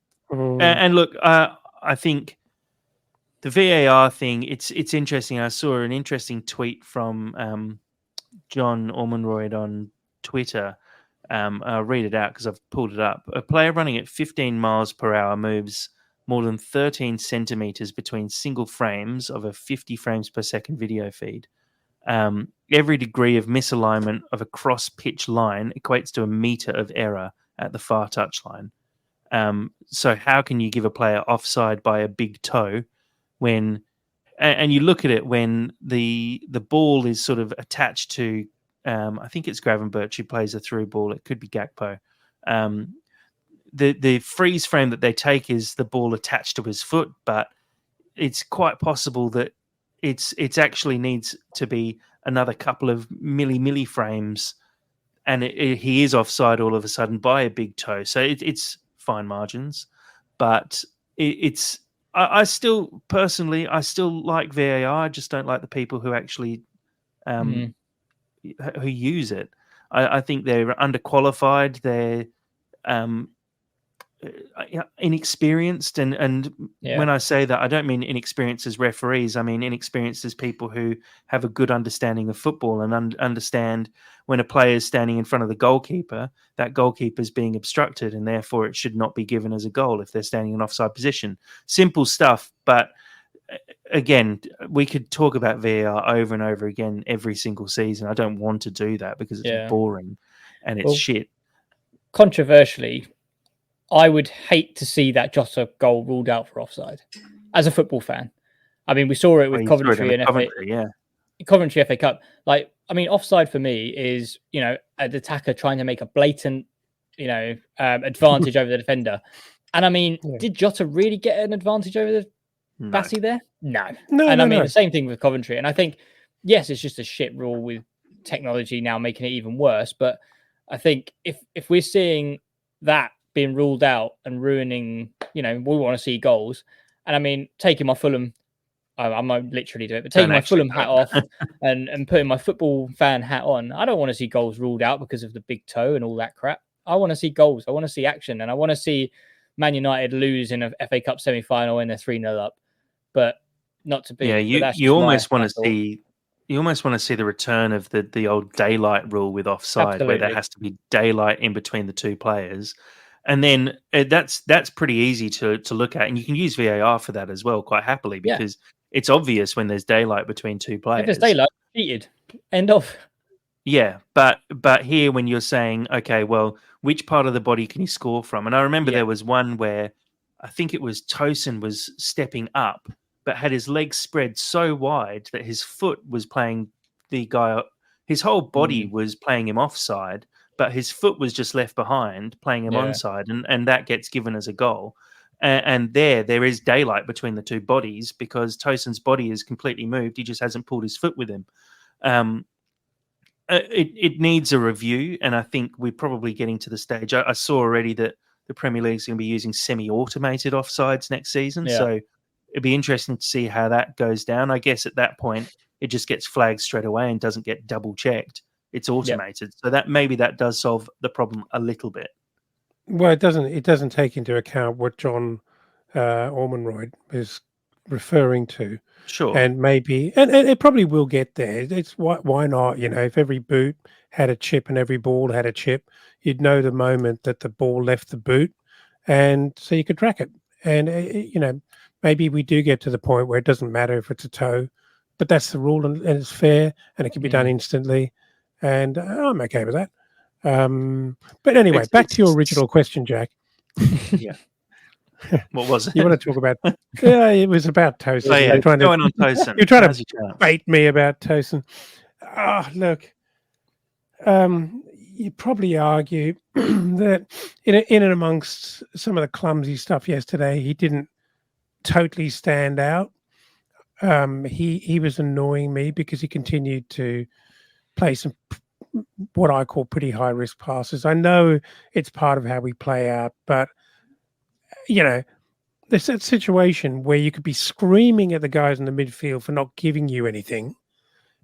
look, I think the VAR thing, it's interesting. I saw an interesting tweet from John Ormonroyd on Twitter. I'll read it out because I've pulled it up. A player running at 15 miles per hour moves more than 13 centimeters between single frames of a 50 frames per second video feed. Every degree of misalignment of a cross-pitch line equates to a meter of error at the far touchline. So how can you give a player offside by a big toe when, and you look at it when the ball is sort of attached to, I think it's Gravenberch who plays a through ball. It could be Gakpo. The freeze frame that they take is the ball attached to his foot, but it's quite possible that it's actually needs to be another couple of milli frames, and he is offside all of a sudden by a big toe. So it's fine margins, but I still personally like VAR. I just don't like the people who actually who use it. I think they're underqualified. They're inexperienced, and when I say that, I don't mean inexperienced as referees. I mean inexperienced as people who have a good understanding of football and understand when a player is standing in front of the goalkeeper, that goalkeeper is being obstructed, and therefore it should not be given as a goal if they're standing in offside position. Simple stuff, but again, we could talk about VAR over and over again every single season. I don't want to do that because it's boring and it's shit. Controversially, I would hate to see that Jota goal ruled out for offside as a football fan. I mean, we saw it with Coventry and Coventry FA Cup. Like, I mean, offside for me is, an attacker trying to make a blatant, advantage over the defender. And I mean, did Jota really get an advantage over the Bassi there? No. The same thing with Coventry. And I think, yes, it's just a shit rule with technology now making it even worse. But I think if we're seeing that being ruled out and ruining, we want to see goals. And I mean, taking my Fulham, I might literally do it, but taking my Fulham hat off and putting my football fan hat on, I don't want to see goals ruled out because of the big toe and all that crap. I want to see goals. I want to see action. And I want to see Man United lose in a FA Cup semi-final when they're 3-0 up. But not to be. Yeah, you almost want to see. You almost want to see the return of the old daylight rule with offside, where there has to be daylight in between the two players. And then that's pretty easy to look at, and you can use VAR for that as well, quite happily, because it's obvious when there's daylight between two players. If there's daylight, cheated. End of. Yeah, but here when you're saying, okay, well, which part of the body can you score from? And I remember there was one where I think it was Tosin was stepping up, but had his legs spread so wide that his foot was playing the guy. His whole body was playing him offside, but his foot was just left behind, playing him onside, and that gets given as a goal. And there is daylight between the two bodies because Tosin's body is completely moved. He just hasn't pulled his foot with him. It needs a review, and I think we're probably getting to the stage. I saw already that the Premier League is going to be using semi-automated offsides next season, so it'd be interesting to see how that goes down. I guess at that point, it just gets flagged straight away and doesn't get double-checked. It's automated, so that maybe that does solve the problem a little bit. Well, it doesn't. It doesn't take into account what John Ormonroyd is referring to. Sure. And maybe, and it probably will get there. It's why not? If every boot had a chip and every ball had a chip, you'd know the moment that the ball left the boot, and so you could track it. And maybe we do get to the point where it doesn't matter if it's a toe, but that's the rule, and it's fair, and it can be done instantly. And I'm okay with that. But anyway, back to your original question, Jack. Yeah. What was it? You want to talk about? Yeah, it was about Tosin. Oh, yeah. On Tosin. You're trying to bait me about Tosin. Look, you probably argue that in and amongst some of the clumsy stuff yesterday, he didn't totally stand out. He was annoying me because he continued to play some what I call pretty high risk passes. I know it's part of how we play out, but there's that situation where you could be screaming at the guys in the midfield for not giving you anything,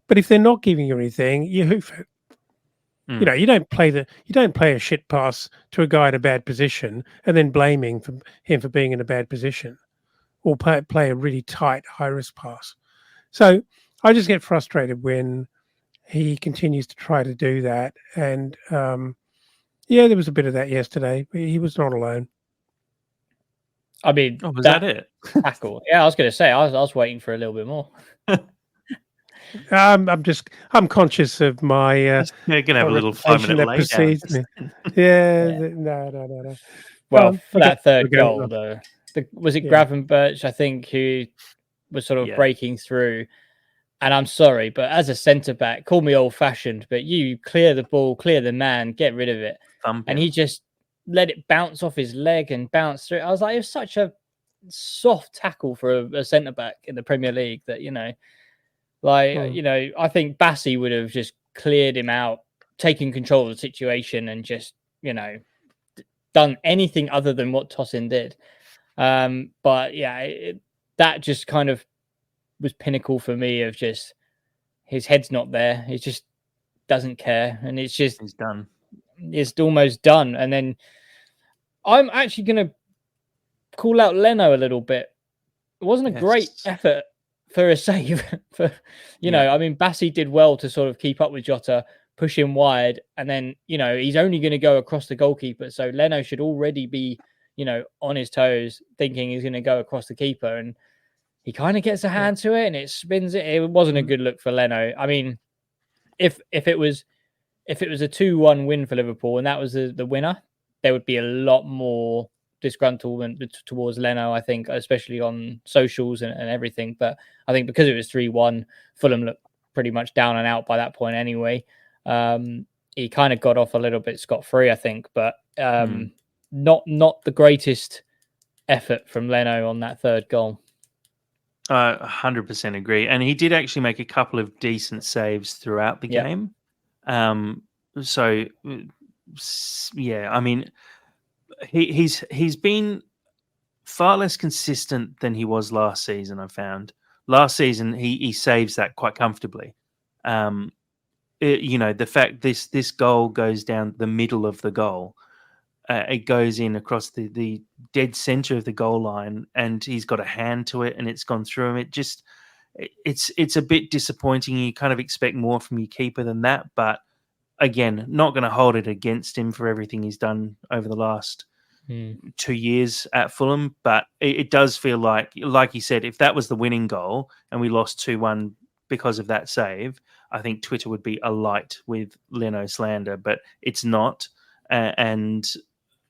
but if they're not giving you anything, you hoof it. You don't play a shit pass to a guy in a bad position and then blaming him for being in a bad position, or play a really tight high risk pass. So I just get frustrated when he continues to try to do that. And there was a bit of that yesterday, but he was not alone. I mean, was that it? Tackle. Yeah, I was going to say, I was waiting for a little bit more. I'm conscious of my. You're gonna have a little 5-minute laydown. No. Well, for that third goal, though, was it Gravenberch? I think who was sort of breaking through. And I'm sorry, but as a centre back, call me old fashioned, but you clear the ball, clear the man, get rid of it, and he just let it bounce off his leg and bounce through. I was like, it was such a soft tackle for a centre back in the Premier League that, I think Bassey would have just cleared him out, taken control of the situation and just, done anything other than what Tosin did. But yeah, that just kind of was pinnacle for me of just his head's not there. He just doesn't care. And it's just, he's done. It's almost done. And then I'm actually going to call out Leno a little bit. It wasn't a great effort for a save. I mean, Bassey did well to sort of keep up with Jota, push him wide, and then, he's only going to go across the goalkeeper. So Leno should already be, on his toes, thinking he's going to go across the keeper. And he kind of gets a hand to it and it spins it. It wasn't a good look for Leno. I mean, if it was a 2-1 win for Liverpool and that was the winner, there would be a lot more disgruntlement towards Leno, I think, especially on socials and everything. But I think because it was 3-1, Fulham looked pretty much down and out by that point anyway. He kind of got off a little bit scot-free, I think, but not the greatest effort from Leno on that third goal. 100% agree. And he did actually make a couple of decent saves throughout the game. So, yeah, I mean, he's been far less consistent than he was last season, I found. Last season, he saves that quite comfortably. The fact this goal goes down the middle of the goal, it goes in across the dead center of the goal line, and he's got a hand to it, and it's gone through him. It's a bit disappointing. You kind of expect more from your keeper than that, but again, not going to hold it against him for everything he's done over the last 2 years at Fulham. But it does feel like you said, if that was the winning goal and we lost 2-1 because of that save, I think Twitter would be alight with Leno slander, but it's not. And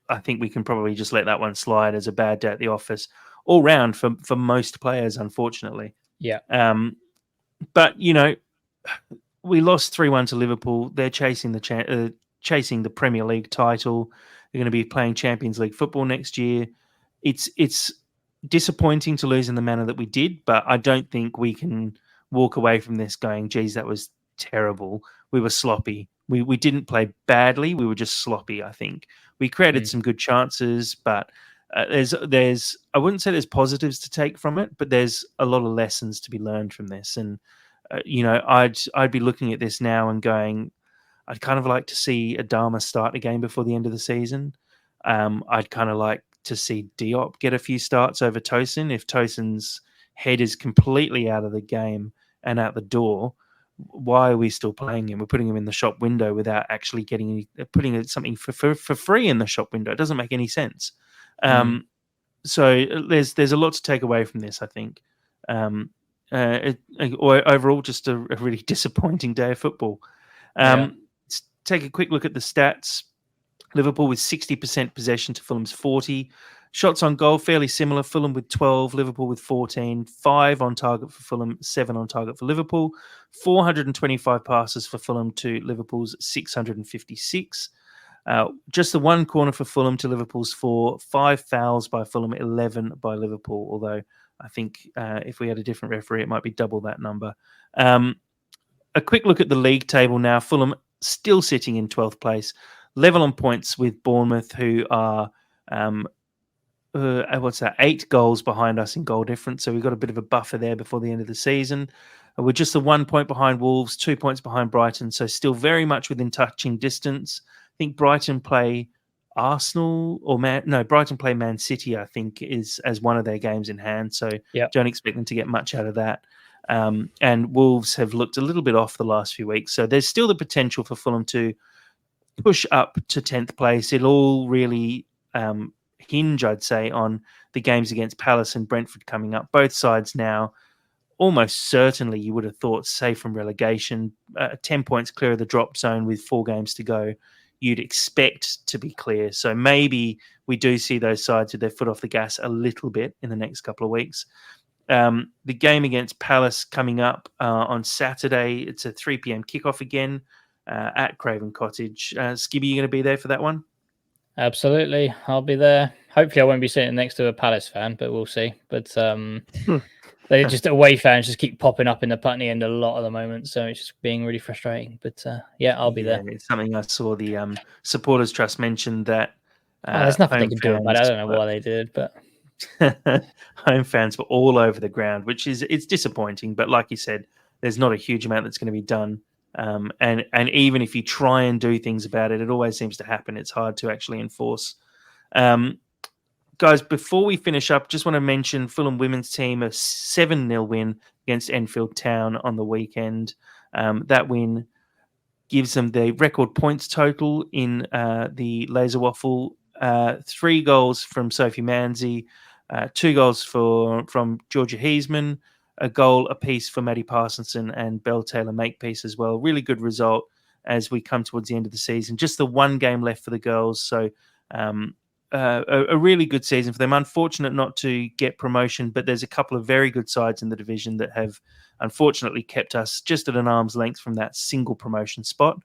I think we can probably just let that one slide as a bad day at the office all round for most players, unfortunately. Yeah. But we lost 3-1 to Liverpool. They're chasing the Premier League title. They're going to be playing Champions League football next year. It's disappointing to lose in the manner that we did, but I don't think we can walk away from this going, geez, that was terrible. We were sloppy. We didn't play badly. We were just sloppy, I think. We created some good chances, but there's I wouldn't say there's positives to take from it, but there's a lot of lessons to be learned from this. And I'd be looking at this now and going, I'd kind of like to see Adama start a game before the end of the season. I'd kind of like to see Diop get a few starts over Tosin. If Tosin's head is completely out of the game and out the door, why are we still playing him? We're putting him in the shop window without actually putting something for free in the shop window. It doesn't make any sense. So there's a lot to take away from this, I think. Overall, just a really disappointing day of football. Let's take a quick look at the stats. Liverpool with 60% possession to Fulham's 40. Shots on goal, fairly similar. Fulham with 12, Liverpool with 14. 5 on target for Fulham, 7 on target for Liverpool. 425 passes for Fulham to Liverpool's 656. Just the 1 corner for Fulham to Liverpool's 4. 5 fouls by Fulham, 11 by Liverpool, although I think if we had a different referee, it might be double that number. A quick look at the league table now. Fulham still sitting in 12th place, level on points with Bournemouth, who are 8 goals behind us in goal difference. So we've got a bit of a buffer there before the end of the season. We're just 1 point behind Wolves, 2 points behind Brighton. So still very much within touching distance. I think Brighton play Arsenal Brighton play Man City, I think, is as one of their games in hand. So don't expect them to get much out of that. And Wolves have looked a little bit off the last few weeks. So there's still the potential for Fulham to push up to 10th place. It'll all really hinge, I'd say, on the games against Palace and Brentford coming up. Both sides now, almost certainly, you would have thought, safe from relegation. 10 points clear of the drop zone with 4 games to go. You'd expect to be clear. So maybe we do see those sides with their foot off the gas a little bit in the next couple of weeks. The game against Palace coming up on Saturday. It's a 3 p.m. kickoff again at Craven Cottage. Skibby, you going to be there for that one? Absolutely. I'll be there. Hopefully I won't be sitting next to a Palace fan, but we'll see. But they just away fans just keep popping up in the Putney end a lot at the moment, so it's just being really frustrating. But I'll be there. It's something I saw the Supporters Trust mentioned that there's nothing they can do about it. I don't know why they did, but home fans were all over the ground, it's disappointing. But like you said, there's not a huge amount that's going to be done. And even if you try and do things about it, it always seems to happen. It's hard to actually enforce. Guys, before we finish up, just want to mention Fulham women's team, a 7-0 win against Enfield Town on the weekend. That win gives them the record points total in the Laser Waffle. 3 goals from Sophie Manzi, 2 goals from Georgia Heisman, a goal apiece for Maddie Parsonson and Belle Taylor Makepeace as well. Really good result as we come towards the end of the season. Just the 1 game left for the girls. So a really good season for them. Unfortunate not to get promotion, but there's a couple of very good sides in the division that have unfortunately kept us just at an arm's length from that single promotion spot.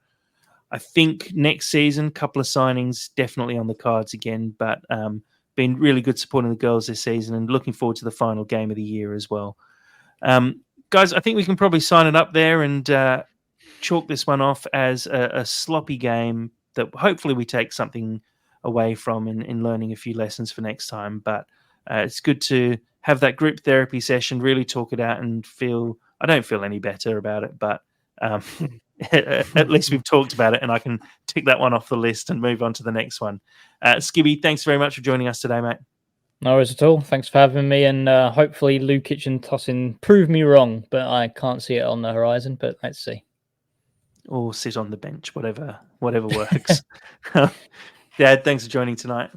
I think next season, a couple of signings definitely on the cards again, but been really good supporting the girls this season and looking forward to the final game of the year as well. Guys, I think we can probably sign it up there and chalk this one off as a sloppy game that hopefully we take something away from in learning a few lessons for next time. But it's good to have that group therapy session, really talk it out and I don't feel any better about it, but at least we've talked about it and I can tick that one off the list and move on to the next one. Skibby, thanks very much for joining us today, mate. No worries at all. Thanks for having me, and hopefully Lukic and Tosin prove me wrong, but I can't see it on the horizon, but let's see. Or sit on the bench, whatever works. Dad, thanks for joining tonight.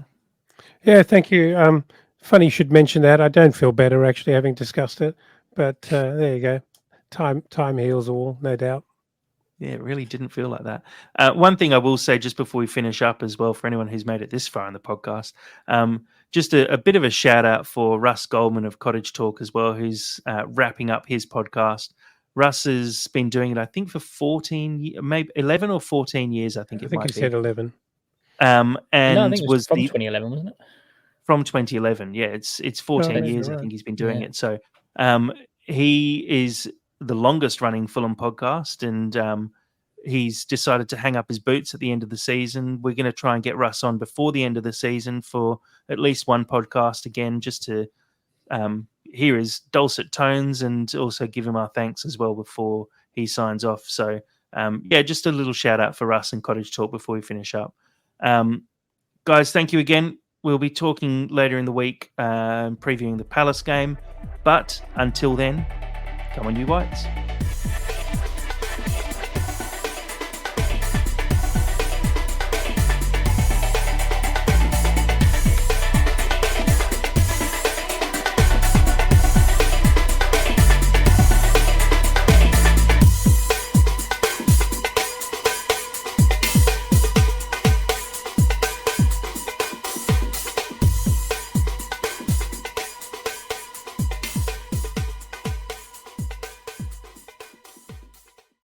Yeah, thank you. Funny you should mention that. I don't feel better actually having discussed it, but there you go. Time heals all, no doubt. Yeah, it really didn't feel like that. One thing I will say just before we finish up as well, for anyone who's made it this far in the podcast, just a bit of a shout out for Russ Goldman of Cottage Talk as well, who's wrapping up his podcast. Russ has been doing it, I think, for 14, maybe 11 or 14 years, I think I it think might he be. said 11. And No, I think it was from the 2011, wasn't it? from 2011. Yeah, it's 14 maybe years. you're I right. think he's been doing Yeah. it. So he is the longest running Fulham podcast, and he's decided to hang up his boots at the end of the season. We're going to try and get Russ on before the end of the season for at least one podcast again, just to hear his dulcet tones and also give him our thanks as well before he signs off. So yeah, just a little shout out for Russ and Cottage Talk before we finish up. Guys, thank you again. We'll be talking later in the week, previewing the Palace game. But until then, come on, you Whites.